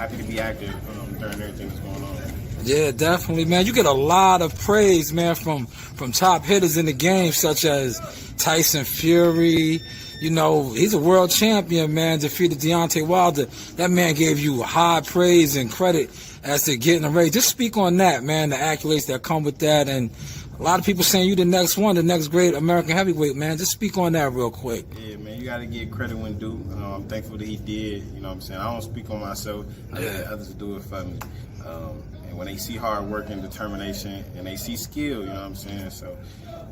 happy to be active during everything that's going on. Yeah, definitely, man. You get a lot of praise, man, from top hitters in the game, such as Tyson Fury. You know, he's a world champion, man, defeated Deontay Wilder. That man gave you high praise and credit as to getting a raise. Just speak on that, man, the accolades that come with that. And a lot of people saying you the next one, the next great American heavyweight, man. Just speak on that real quick. Yeah, man, you got to give credit when due. I'm thankful that he did. You know what I'm saying? I don't speak on myself. I let others do it for me. And when they see hard work and determination and they see skill, you know what I'm saying? So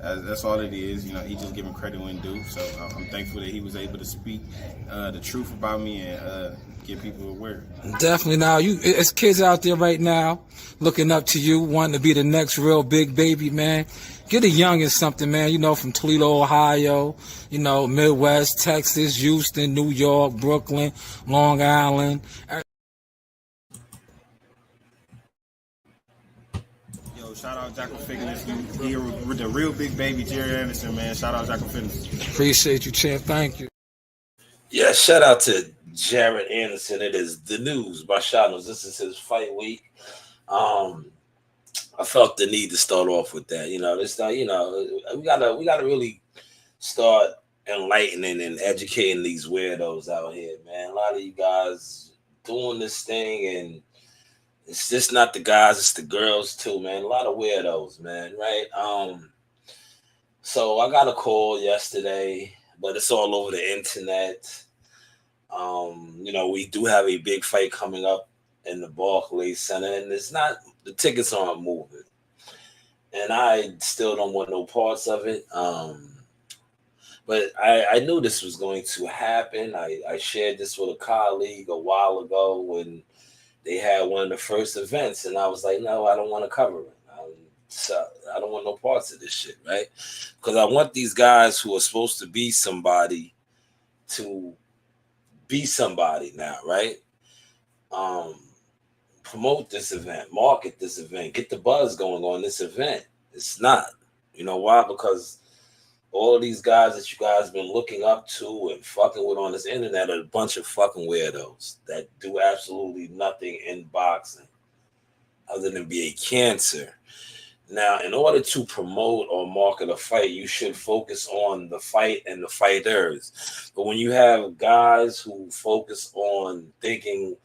that's all it is. You know, he just giving credit when due. So I'm thankful that he was able to speak the truth about me and get people aware. Definitely. Now, as kids out there right now looking up to you, wanting to be the next real big baby, man, get a youngin' something, man, you know, from Toledo, Ohio, you know, Midwest, Texas, Houston, New York, Brooklyn, Long Island. Shout out Jacko Fitness. Here with the real big baby, Jerry Anderson, man. Shout out Jacko Fitness. Appreciate you, champ. Thank you. Yeah, shout out to Jared Anderson. It is the news by Shadows. This is his fight week. I felt the need to start off with that. You know, we gotta really start enlightening and educating these weirdos out here, man. A lot of you guys doing this thing, and it's just not the guys, it's the girls too, man. A lot of weirdos, man, right? So I got a call yesterday, but it's all over the internet. You know, we do have a big fight coming up in the Barclays Center, and the tickets aren't moving. And I still don't want no parts of it. But I knew this was going to happen. I shared this with a colleague a while ago when they had one of the first events, and I was like, no, I don't want to cover it. I don't want no parts of this shit, right? Because I want these guys who are supposed to be somebody to be somebody now, right? Promote this event, market this event, get the buzz going on this event. It's not. You know why? Because all of these guys that you guys been looking up to and fucking with on this internet are a bunch of fucking weirdos that do absolutely nothing in boxing other than be a cancer. Now, in order to promote or market a fight, you should focus on the fight and the fighters. But when you have guys who focus on thinking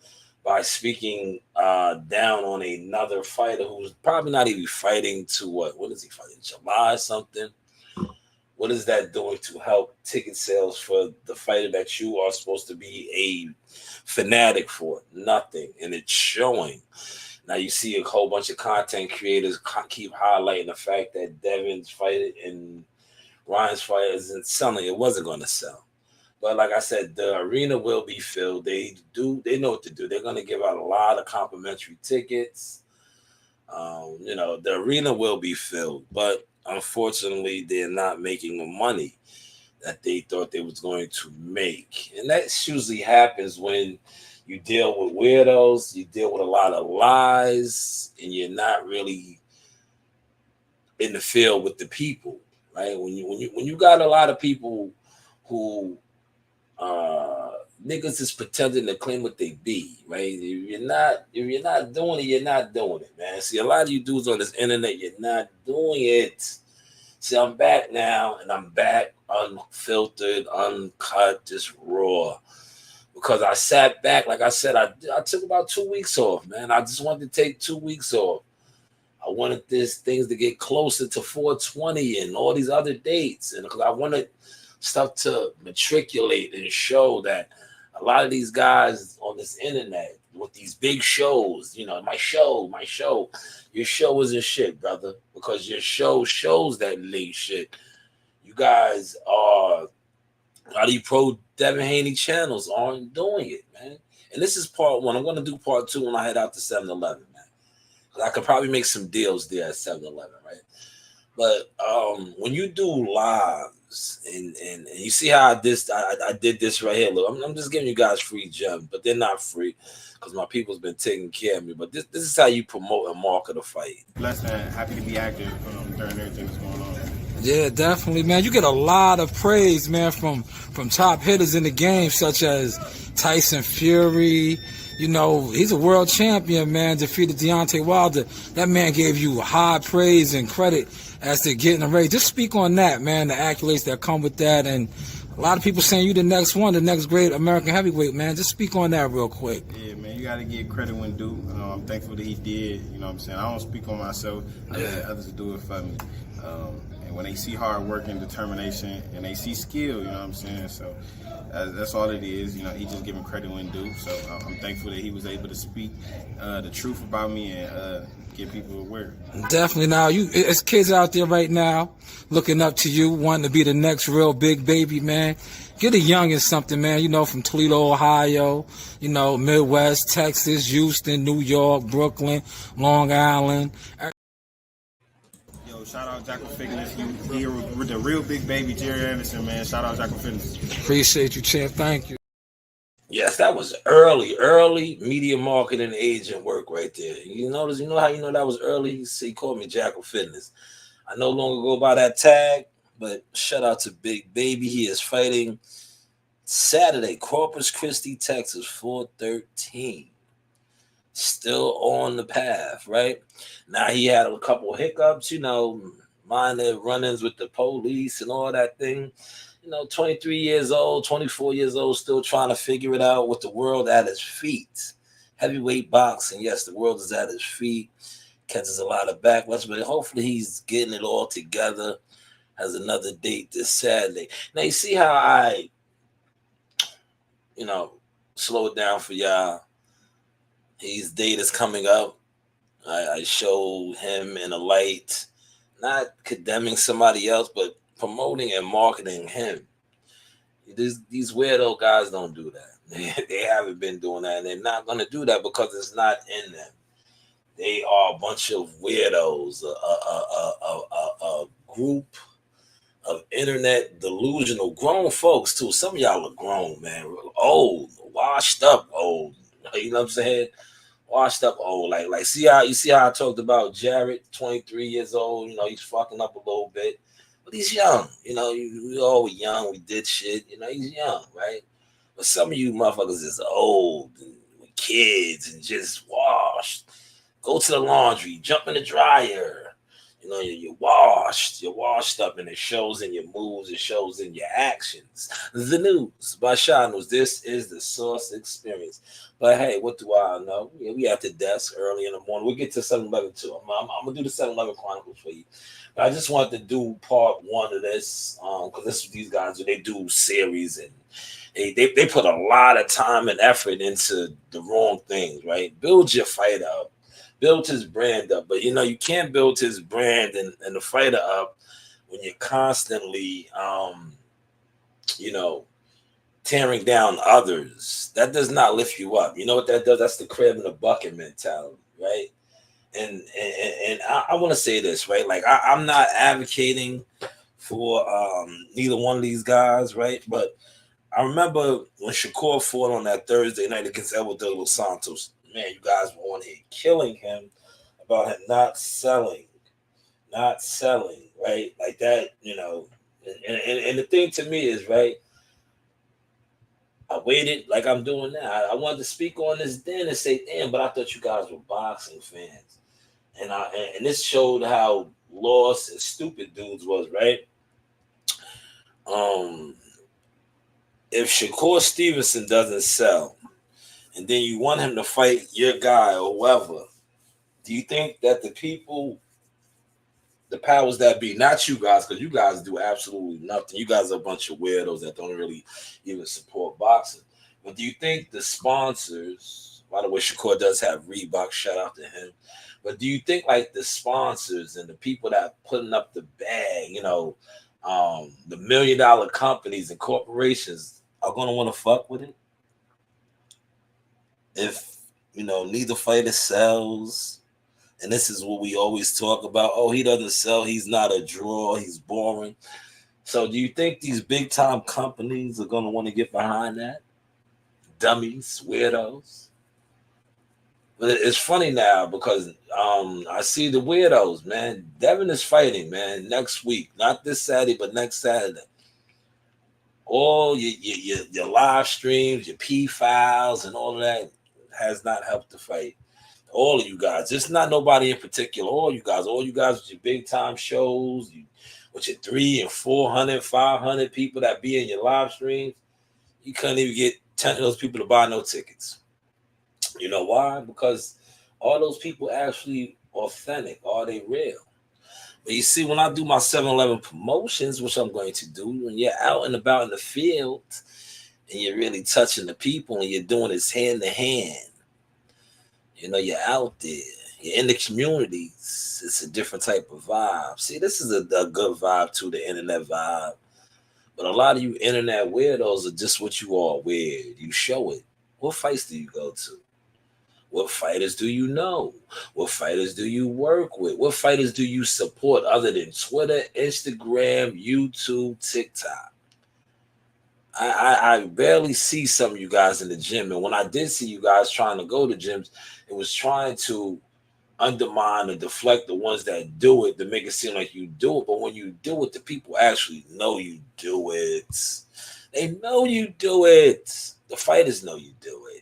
by speaking down on another fighter who's probably not even fighting to what is he fighting? July something? What is that doing to help ticket sales for the fighter that you are supposed to be a fanatic for? Nothing. And it's showing. Now you see a whole bunch of content creators keep highlighting the fact that Devin's fight and Ryan's fight isn't selling. It wasn't going to sell. But like I said, the arena will be filled. They know what to do. They're going to give out a lot of complimentary tickets. You know, the arena will be filled. But unfortunately, they're not making the money that they thought they was going to make. And that usually happens when you deal with weirdos, you deal with a lot of lies, and you're not really in the field with the people, right? When you got a lot of people who niggas is pretending to claim what they be, right? If you're not doing it, you're not doing it, man. See, a lot of you dudes on this internet, you're not doing it. See, I'm back now, and I'm back unfiltered, uncut, just raw. Because I sat back, like I said, I took about 2 weeks off, man. I just wanted to take 2 weeks off. I wanted things to get closer to 420 and all these other dates, and because I wanted stuff to matriculate and show that a lot of these guys on this internet with these big shows, you know, my show, your show isn't shit, brother, because your show shows that late shit. You guys are, a lot of you pro Devin Haney channels aren't doing it, man. And this is part one. I'm going to do part two when I head out to 7-Eleven, man. Because I could probably make some deals there at 7-Eleven, right? But when you do lives, and you see how I did this right here. Look, I'm just giving you guys free gems, but they're not free because my people's been taking care of me. But this is how you promote and market a fight. Blessed and happy to be active during everything that's going on. Yeah, definitely, man. You get a lot of praise, man, from top hitters in the game, such as Tyson Fury. You know, he's a world champion, man. Defeated Deontay Wilder. That man gave you high praise and credit as to getting ready. Just speak on that, man. The accolades that come with that, and a lot of people saying you the next one, the next great American heavyweight, man. Just speak on that real quick. Yeah, man, you got to give credit when due. I'm thankful that he did. You know what I'm saying? I don't speak on myself. I let others do it for me. And when they see hard work and determination, and they see skill, you know what I'm saying? So that's all it is. You know, he just giving credit when due. So I'm thankful that he was able to speak the truth about me and get people aware. Definitely. Now, as kids out there right now looking up to you, wanting to be the next real big baby, man, get a youngin' something, man, you know, from Toledo, Ohio, you know, Midwest, Texas, Houston, New York, Brooklyn, Long Island. Yo, shout out Jackal Fitness. You here with the real big baby, Jerry Anderson, man. Shout out Jackal Fitness. Appreciate you, champ. Thank you. Yes, that was early media marketing agent work right there. You notice, you know how you know that was early? He called me Jackal Fitness. I no longer go by that tag, but shout out to Big Baby. He is fighting Saturday, Corpus Christi, Texas, 4/13. Still on the path, right? Now he had a couple hiccups, you know, minor run-ins with the police and all that thing. You know, 23 years old, 24 years old, still trying to figure it out with the world at his feet. Heavyweight boxing, yes, the world is at his feet. Catches a lot of backlash, but hopefully he's getting it all together. Has another date this Saturday. Now, you see how I, you know, slow it down for y'all. His date is coming up. I show him in a light, not condemning somebody else, but promoting and marketing him. These weirdo guys don't do that. They haven't been doing that, and they're not going to do that because it's not in them. They are a bunch of weirdos, a group of internet delusional grown folks too. Some of y'all are grown, man, old, washed up, old. You know what I'm saying? Washed up old. Like see how I talked about Jared, 23 years old. You know, he's fucking up a little bit. But he's young, you know. We all were young. We did shit, you know. He's young, right? But some of you motherfuckers is old and with kids and just washed. Go to the laundry, jump in the dryer. You know, you're washed up, and it shows in your moves, it shows in your actions. The news by Sean News. This is the Source Experience. But hey, what do I know? Yeah, we at the desk early in the morning. We'll get to 7-11 too. I'm gonna do the 7-11 Chronicles for you. But I just wanted to do part one of this, because this is these guys, they do series, and they put a lot of time and effort into the wrong things, right? Build your fighter up. Build his brand up. But, you know, you can't build his brand and the fighter up when you're constantly, you know, tearing down others. That does not lift you up. You know what that does? That's the crab in the bucket mentality, right? And I want to say this, right? Like, I'm not advocating for neither one of these guys, right? But I remember when Shakur fought on that Thursday night against Eduardo Dos Santos. Man, you guys were on here killing him about him not selling, right? Like that, you know. And the thing to me is, right, I waited like I'm doing now. I wanted to speak on this then and say, damn, but I thought you guys were boxing fans. And this showed how lost and stupid dudes was, right? If Shakur Stevenson doesn't sell, and then you want him to fight your guy or whoever, do you think that the people, the powers that be, not you guys, because you guys do absolutely nothing. You guys are a bunch of weirdos that don't really even support boxing. But do you think the sponsors, by the way, Shakur does have Reebok, shout out to him. But do you think like the sponsors and the people that are putting up the bag, you know, the $1 million companies and corporations are going to want to fuck with it? If, you know, neither fighter sells, and this is what we always talk about, oh, he doesn't sell, he's not a draw, he's boring. So do you think these big time companies are going to want to get behind that? Dummies, weirdos. But it's funny now because I see the weirdos, man. Devin is fighting, man, next week. Not this Saturday, but next Saturday. All your live streams, your P files, and all of that has not helped the fight. All of you guys, it's not nobody in particular. All you guys with your big time shows, with your 300 and 400, 500 people that be in your live streams, you couldn't even get 10 of those people to buy no tickets. You know why? Because all those people actually authentic. Are they real? But you see, when I do my 7-Eleven promotions, which I'm going to do, when you're out and about in the field and you're really touching the people and you're doing this hand to hand, you know, you're out there, you're in the communities. It's a different type of vibe. See, this is a good vibe to the internet vibe. But a lot of you internet weirdos are just what you are, weird. You show it. What fights do you go to? What fighters do you know? What fighters do you work with? What fighters do you support other than Twitter, Instagram, YouTube, TikTok? I barely see some of you guys in the gym. And when I did see you guys trying to go to gyms, it was trying to undermine or deflect the ones that do it to make it seem like you do it. But when you do it, the people actually know you do it. They know you do it. The fighters know you do it.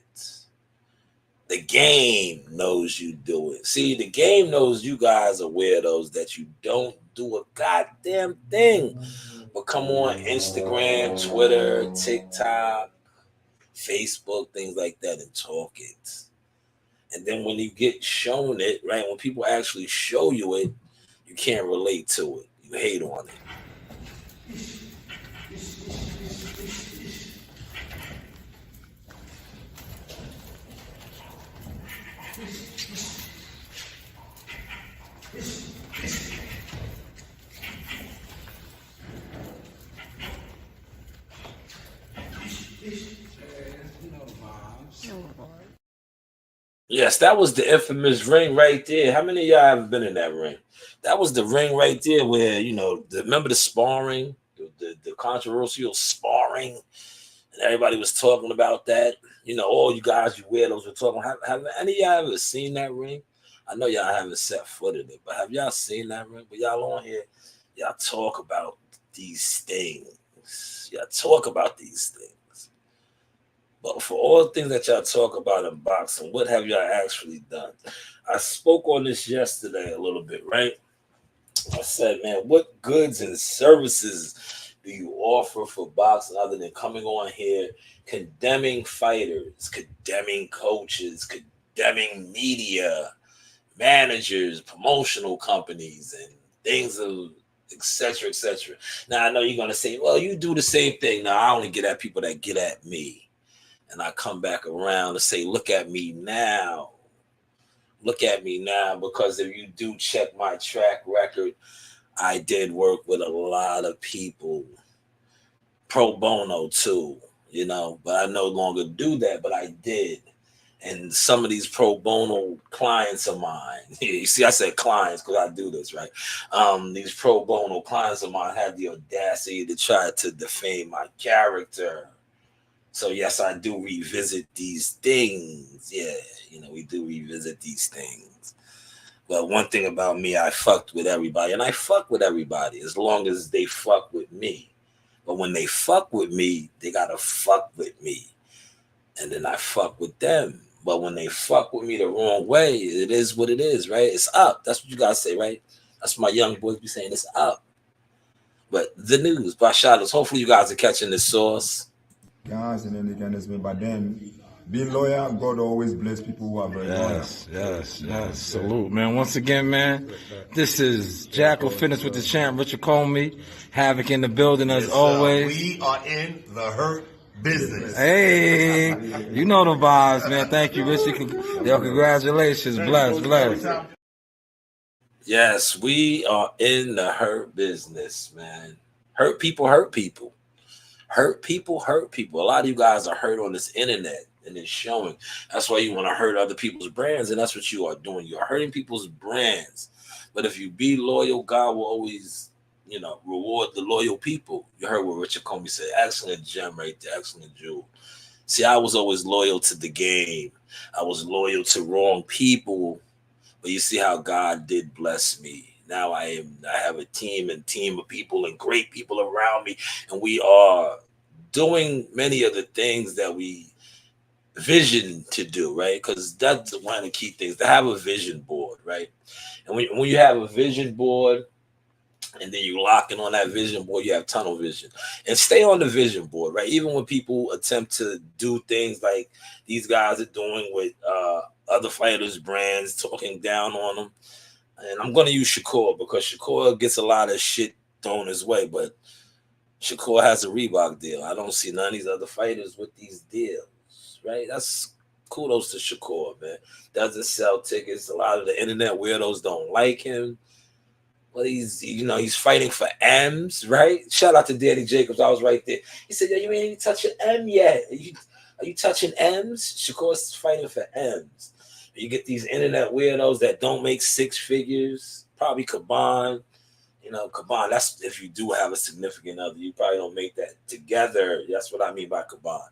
The game knows you do it. See, the game knows you guys are weirdos, that you don't do a goddamn thing but come on Instagram, Twitter, TikTok, Facebook, things like that, and talk it. And then when you get shown it, right, when people actually show you it, you can't relate to it. You hate on it. Yes, that was the infamous ring right there. How many of y'all have been in that ring? That was the ring right there where, you know, remember the sparring, the controversial sparring, and everybody was talking about that. You know, all you guys, you weirdos were talking. Have any of y'all ever seen that ring? I know y'all haven't set foot in it, but have y'all seen that ring? But y'all on here, y'all talk about these things. Y'all talk about these things. But for all the things that y'all talk about in boxing, what have y'all actually done? I spoke on this yesterday a little bit, right? I said, man, what goods and services do you offer for boxing other than coming on here, condemning fighters, condemning coaches, condemning media, managers, promotional companies, and things of etc., etc. Now, I know you're going to say, well, you do the same thing. Now, I only get at people that get at me. And I come back around and say, look at me now. Look at me now. Because if you do check my track record, I did work with a lot of people. Pro bono too, you know. But I no longer do that, but I did. And some of these pro bono clients of mine, you see, I said clients because I do this, right? These pro bono clients of mine had the audacity to try to defame my character. So, yes, I do revisit these things. Yeah, you know, we do revisit these things. But one thing about me, I fucked with everybody. And I fuck with everybody as long as they fuck with me. But when they fuck with me, they got to fuck with me. And then I fuck with them. But when they fuck with me the wrong way, it is what it is, right? It's up. That's what you guys say, right? That's what my young boys be saying. It's up. But the news, by shadows. Hopefully you guys are catching the sauce. Guys, and then they can me, but then being loyal, God always bless people who are very loyal. Yes. Salute, man. Once again, man, this is Jackal Fitness with the champ, Richard Comey. Havoc in the building as always. We are in the hurt business. Hey, you know the vibes, man. Thank you, Richard. Yo, congratulations. Bless. Yes, we are in the hurt business, man. Hurt people hurt people. Hurt people hurt people. A lot of you guys are hurt on this internet, and it's showing. That's why you want to hurt other people's brands, and that's what you are doing. You're hurting people's brands. But if you be loyal, God will always, you know, reward the loyal people. You heard what Richard Comey said. Excellent gem right there. Excellent jewel. See, I was always loyal to the game. I was loyal to wrong people. But you see how God did bless me. Now I have a team of people and great people around me, and we are doing many of the things that we vision to do, right? Because that's one of the key things, to have a vision board, right? And when you have a vision board and then you locking on that vision board, you have tunnel vision. And stay on the vision board, right? Even when people attempt to do things like these guys are doing with other fighters' brands, talking down on them. And I'm going to use Shakur because Shakur gets a lot of shit thrown his way, but Shakur has a Reebok deal. I don't see none of these other fighters with these deals, right? That's kudos to Shakur, man. Doesn't sell tickets. A lot of the internet weirdos don't like him. But he's fighting for M's, right? Shout out to Danny Jacobs. I was right there. He said, yo, you ain't even touch an M yet. Are you touching M's? Shakur's fighting for M's. You get these internet weirdos that don't make six figures, probably Caban. Caban, that's if you do have a significant other. You probably don't make that together. That's what I mean by Caban.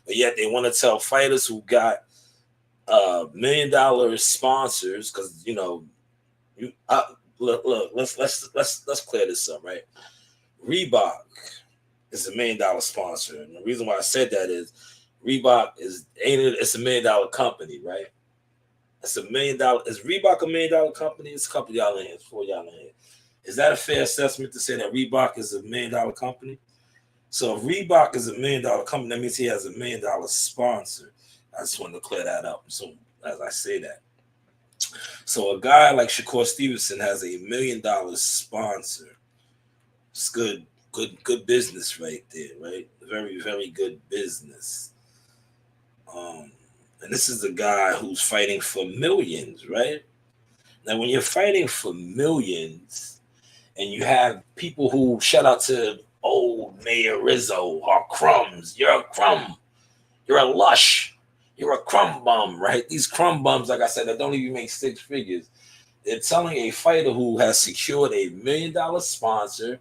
But yet they want to tell fighters who got $1 million sponsors, because look, let's clear this up, right? Reebok is $1 million sponsor, and the reason why I said that is Reebok it's $1 million company, right? It's $1 million. Is Reebok $1 million company? It's a couple y'all in here, 4 y'all in here. Is that a fair assessment to say that Reebok is $1 million company? So if Reebok is $1 million company, that means he has $1 million sponsor. I just wanted to clear that up. So as I say that. So a guy like Shakur Stevenson has $1 million sponsor. It's good business right there, right? Very, very good business. And this is a guy who's fighting for millions, right? Now, when you're fighting for millions and you have people who, shout out to old Mayor Rizzo, are crumbs. You're a crumb. You're a lush. You're a crumb bum, right? These crumb bums, like I said, that don't even make six figures. They're telling a fighter who has secured $1 million sponsor,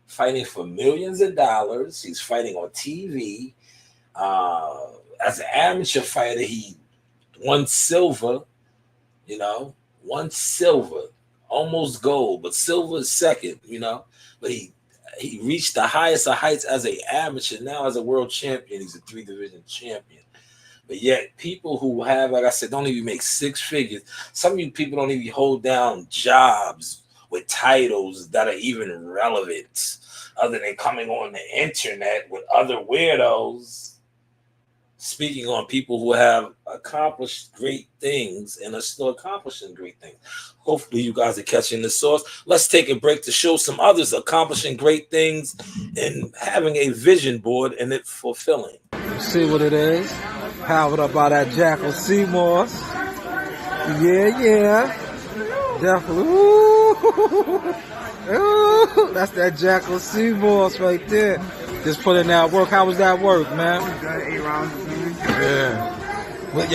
fighting for millions of dollars. He's fighting on TV. As an amateur fighter, he won silver, won silver, almost gold, but silver is second, But he reached the highest of heights as an amateur. Now as a world champion, he's a 3-division champion. But yet people who have, like I said, don't even make six figures. Some of you people don't even hold down jobs with titles that are even relevant other than coming on the internet with other weirdos speaking on people who have accomplished great things and are still accomplishing great things. Hopefully you guys are catching the sauce. Let's take a break to show some others accomplishing great things and having a vision board and it fulfilling. See what it is? Powered up by that Jackal Seymour. Yeah. Definitely. Ooh, that's that Jackal Seymour right there. Just put in that work. How was that work, man? Good, 8 rounds. Yeah. With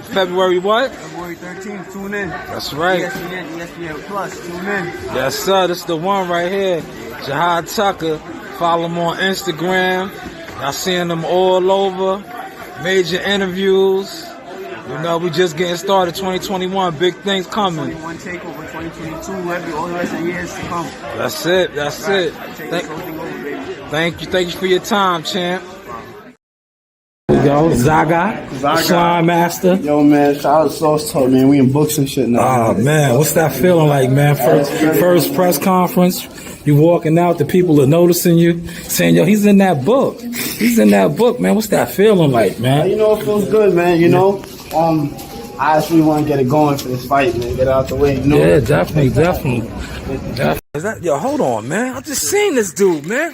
February what? February 13th, tune in. That's right. ESPN Plus, tune in. Yes, sir. This is the one right here. Jihad Tucker. Follow him on Instagram. Y'all seeing them all over. Major interviews. We just getting started. 2021, big things coming. 21 takeover, 2022, all the rest of the years to come. That's it. Thank you for your time, champ. There we go, Zaga, Slime Master. Yo, man, shout out to Sauce Talk, man. We in books and shit now. Oh, man, what's that feeling like, man? First press conference, you walking out, the people are noticing you, saying, yo, he's in that book. Man. What's that feeling like, man? It feels good, man. I actually want to get it going for this fight, man. Get it out the way, Yeah, definitely. Is that, yo, hold on, man. I just seen this dude, man.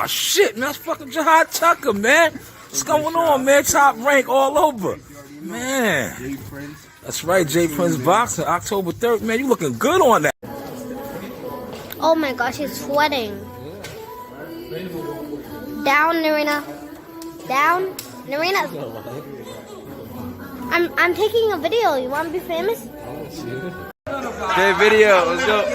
Shit, man. That's fucking Jihad Tucker, man. What's going on, man? Top rank all over. Man. That's right, J Prince Boxing, October 3rd. Man, you looking good on that. Oh my gosh, he's sweating. Down, Narina. Down, Narina. I'm taking a video. You want to be famous? Hey, video, let's go. He's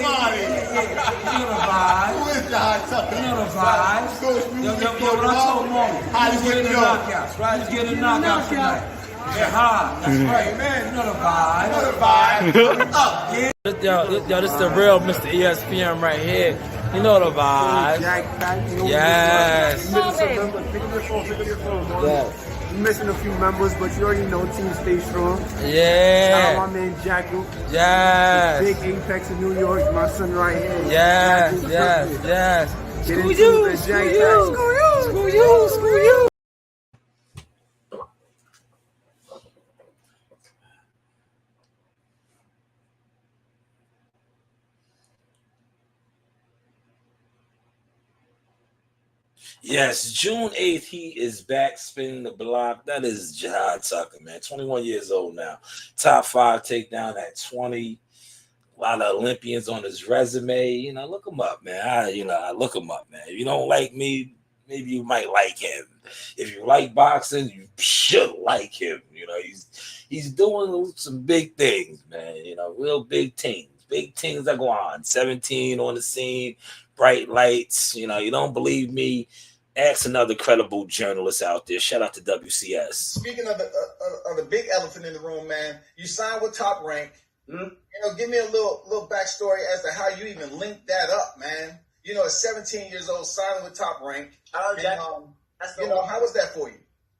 getting knockouts tonight. Yeah, that's right, man. You know the vibe. Yo, this is the real Mr. ESPN right here. You know the vibe. Yes. missing a few members, but you already know team stay strong. Yeah. Shout out my man Jackal. Yes. Big Apex in New York. My son right here. Yes. Jackal Yes. Brooklyn. Yes. Get Screw into you. the Screw Jack you. Pack. Screw you. Screw you. Screw you. Yes, June 8th, he is back spinning the block. That is Jihad Tucker, man. 21 years old now. Top 5 takedown at 20. A lot of Olympians on his resume. You know, look him up, man. I look him up, man. If you don't like me, maybe you might like him. If you like boxing, you should like him. You know, he's doing some big things, man. You know, real big things. Big things that go on. 17 on the scene, bright lights. You know, you don't believe me? Ask another credible journalist out there. Shout out to WCS. Speaking of the big elephant in the room, man, you signed with Top Rank. You know, give me a little backstory as to how you even linked that up, man. You know, at 17 years old, signing with Top Rank. Shout out Jack. You know, how was that for you?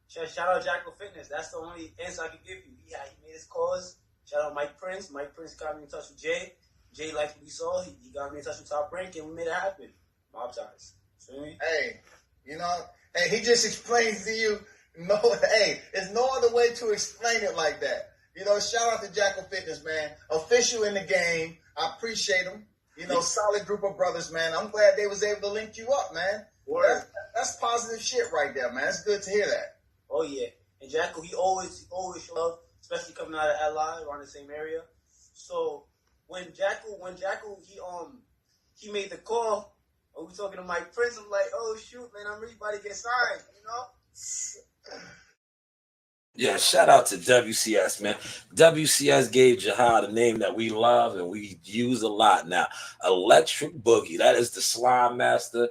Shout out Jackal Fitness. That's the only answer I can give you. He made his cause. Shout out Mike Prince. Mike Prince got me in touch with Jay. Jay liked what he saw. He got me in touch with Top Rank, and we made it happen. Mob ties. See me? Hey, you know, hey, he just explains to you. No, hey, there's no other way to explain it like that. You know, shout out to Jackal Fitness, man. Official in the game. I appreciate him. You know, solid group of brothers, man. I'm glad they was able to link you up, man. That's positive shit right there, man. It's good to hear that. Oh yeah, and Jackal, he always loved, especially coming out of LI around the same area. So when Jackal, he made the call. And we talking to Mike Prince. I'm like, oh shoot, man, I'm really about to get signed. You know. Yeah, shout out to WCS, man. WCS gave Jihad a name that we love and we use a lot now. Electric Boogie. That is the slime master.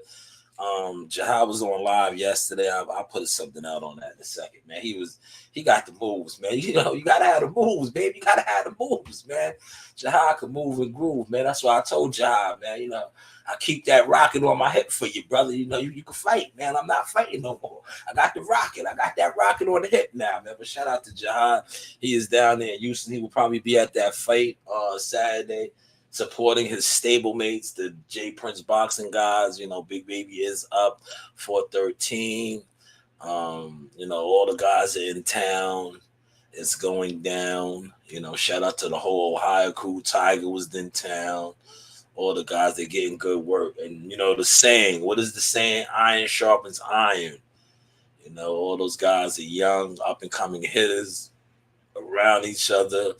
Jihad was on live yesterday. I put something out on that in a second, man. He got the moves, man. You know, you gotta have the moves, baby. You gotta have the moves, man. Jihad can move and groove, man. That's why I told Jihad, man, you know, I keep that rocket on my hip for you, brother. You know, you can fight, man. I'm not fighting no more. I got the rocket. I got that rocket on the hip now, man. But shout out to Jihad. He is down there in Houston. He will probably be at that fight Saturday, supporting his stablemates, the J Prince boxing guys. You know, Big Baby is up 413. You know, all the guys are in town. It's going down. You know, shout out to the whole Ohio crew. Tiger was in town. All the guys, they're getting good work. And, you know, the saying, what is the saying? Iron sharpens iron. You know, all those guys are young, up-and-coming hitters around each other,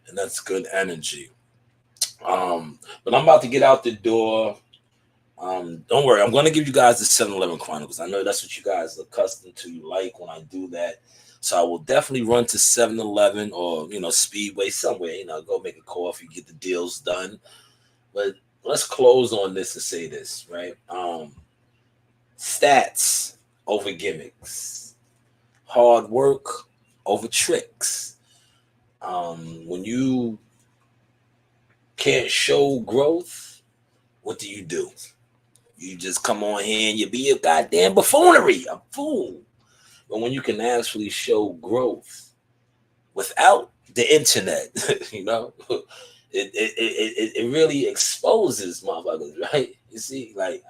and that's good energy. But I'm about to get out the door. Don't worry, I'm going to give you guys the 7-Eleven Chronicles. I know that's what you guys are accustomed to. You like when I do that. So I will definitely run to 7-Eleven or, you know, Speedway somewhere. You know, go make a coffee, get the deals done. But let's close on this and say this, right? Stats over gimmicks. Hard work over tricks. When you can't show growth, what do? You just come on here and you be a goddamn buffoonery, a fool. But when you can actually show growth without the internet, you know, it really exposes motherfuckers, right? You see, like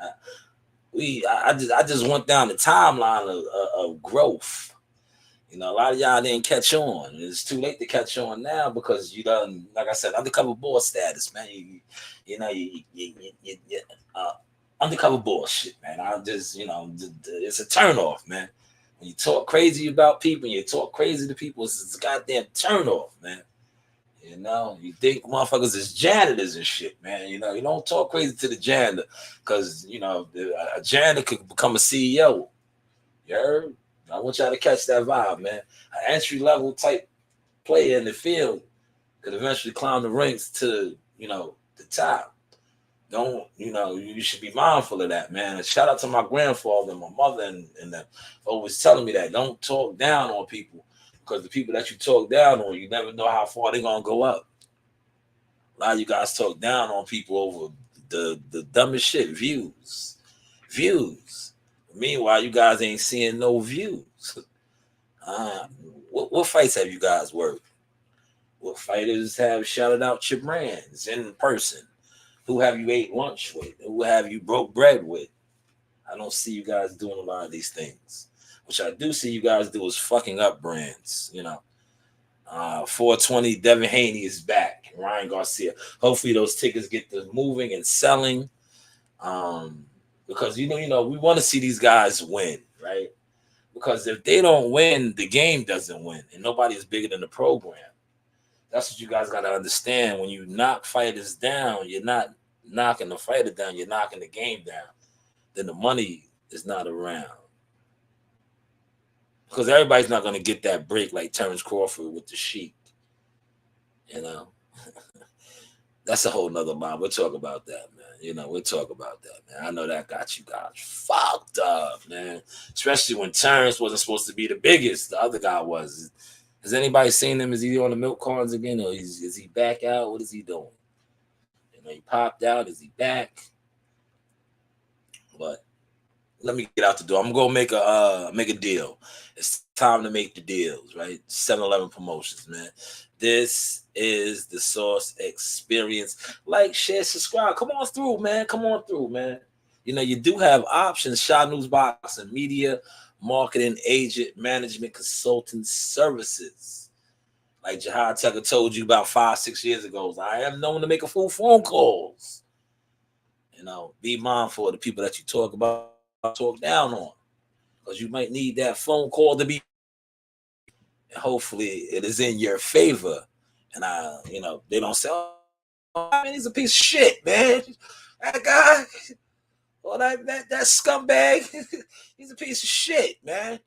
I just went down the timeline of growth. You know, a lot of y'all didn't catch on. It's too late to catch on now because you done, like I said, undercover boss status, man. You know, undercover bullshit, man. I just, you know, it's a turnoff, man. When you talk crazy about people, you talk crazy to people, it's a goddamn turnoff, man. You know, you think motherfuckers is janitors and shit, man. You know, you don't talk crazy to the janitor because, you know, a janitor could become a CEO. You heard? I want y'all to catch that vibe, man. An entry-level type player in the field could eventually climb the ranks to, you know, the top. Don't, you know, you should be mindful of that, man. And shout out to my grandfather and my mother and them always telling me that. Don't talk down on people because the people that you talk down on, you never know how far they're going to go up. A lot of you guys talk down on people over the dumbest shit, views. Meanwhile, you guys ain't seeing no views. What fights have you guys worked? What fighters have shouted out your brands in person? Who have you ate lunch with? Who have you broke bread with? I don't see you guys doing a lot of these things. Which I do see you guys do is fucking up brands, 420 Devin Haney is back. Ryan Garcia. Hopefully those tickets get to moving and selling. Because we want to see these guys win, right? Because if they don't win, the game doesn't win, and nobody is bigger than the program. That's what you guys got to understand. When you knock fighters down, you're not knocking the fighter down, you're knocking the game down. Then the money is not around. Because everybody's not going to get that break like Terrence Crawford with the Sheik. That's a whole nother line. We'll talk about that, man. We'll talk about that, man. I know that got you guys fucked up, man. Especially when Terrence wasn't supposed to be the biggest. The other guy was. Has anybody seen him? Is he on the milk cartons again? Or is he back out? What is he doing? He popped out. Is he back? But let me get out the door. I'm gonna make a deal. It's time to make the deals, right? 7-Eleven promotions, man. This is the Source Experience. Like, share, subscribe. Come on through, man. Come on through, man. You do have options. Shaw News Boxing Media, marketing, agent, management, consulting services. Like Jihad Tucker told you about 5-6 years ago, I am known to make a full phone calls. Be mindful of the people that you talk down on, because you might need that phone call to be. And hopefully, it is in your favor. And they don't say, "Oh, man, he's a piece of shit, man. That guy, or that scumbag, he's a piece of shit, man."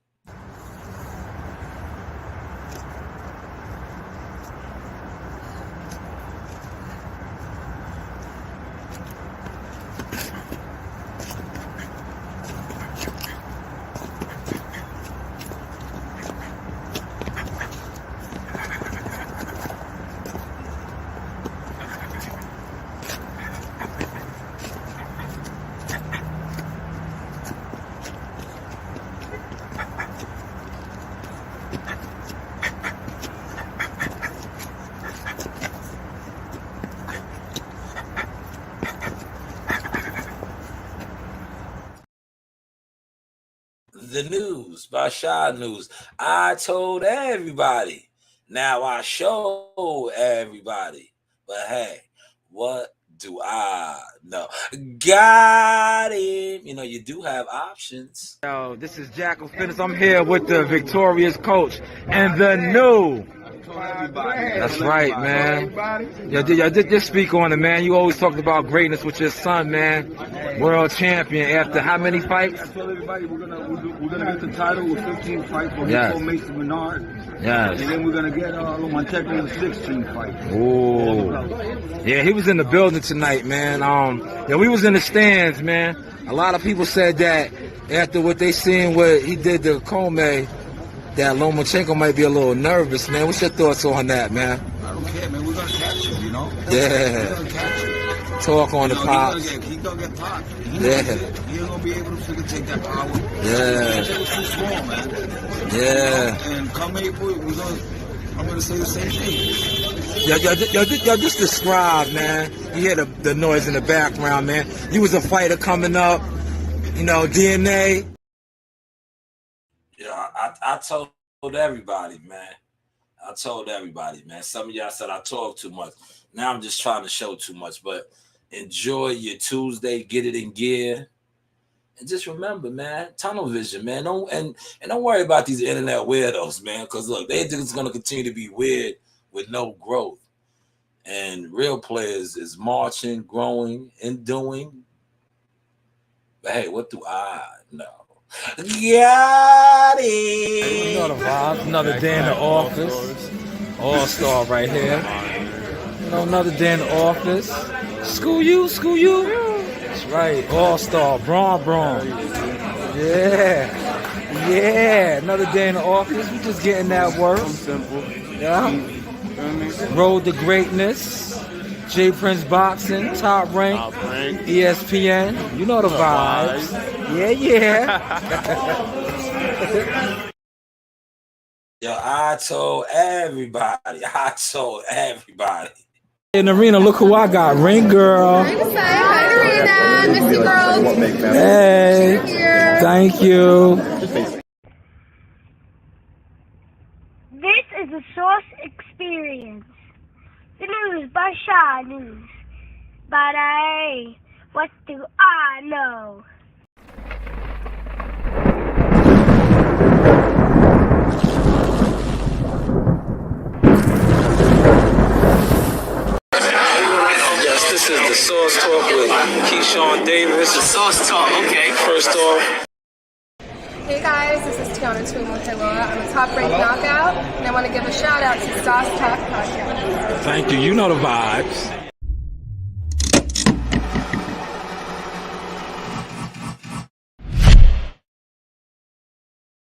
The news by Shaw News. I told everybody. Now I show everybody. But hey, what do I know? Got him. You do have options. Yo, this is Jackal Fitness. I'm here with the victorious coach and the new. That's right, man. Yo, just speak on it, man. You always talked about greatness with your son, man. World champion after how many fights? I told everybody we're gonna get the title with 15 fights. We're Yes. gonna Mason Menard. Yes. And then we're gonna get Lomachenko with 16 fights. Ooh. Yeah, he was in the building tonight, man. We was in the stands, man. A lot of people said that after what they seen what he did to Comey, that Lomachenko might be a little nervous, man. What's your thoughts on that, man? I don't care, man. We're gonna catch him, Yeah. We're gonna catch him. Talk on the pops. He's gonna get popped. Yeah. He ain't gonna be able to take that power. Yeah. It was too small, man. Yeah. And come April, I'm gonna say the same thing. Yo, just describe, man. You hear the noise in the background, man. You was a fighter coming up, DNA. Yeah, I told everybody, man. Some of y'all said I talk too much. Now I'm just trying to show too much. But enjoy your Tuesday. Get it in gear. And just remember, man, tunnel vision, man. Don't worry about these internet weirdos, man. Because, look, they're just going to continue to be weird with no growth. And real players is marching, growing, and doing. But, hey, what do I know? Got it. You know the vibes. Another day in the office. All-star right here. Another day in the office. School you. That's right. All-star. Braun. Yeah. Another day in the office. We just getting that work. Simple. Yeah. Road to greatness. J Prince Boxing, top rank, ESPN. You know the vibes. Yeah. Yo, I told everybody. In the arena, look who I got. Ring girl. Hi, Arena. Missy girl. Hey. Thank you. This is a Source Experience. The news by Shy News. But hey, what do I know? Yes, this is the Source Talk with Keyshawn Davis. The Sauce Talk, okay. First off, Hey guys, this is Tiana Tuimu-Teloa. I'm a top-ranked knockout, and I want to give a shout out to Sauce Talk Podcast. thank you. You know the vibes.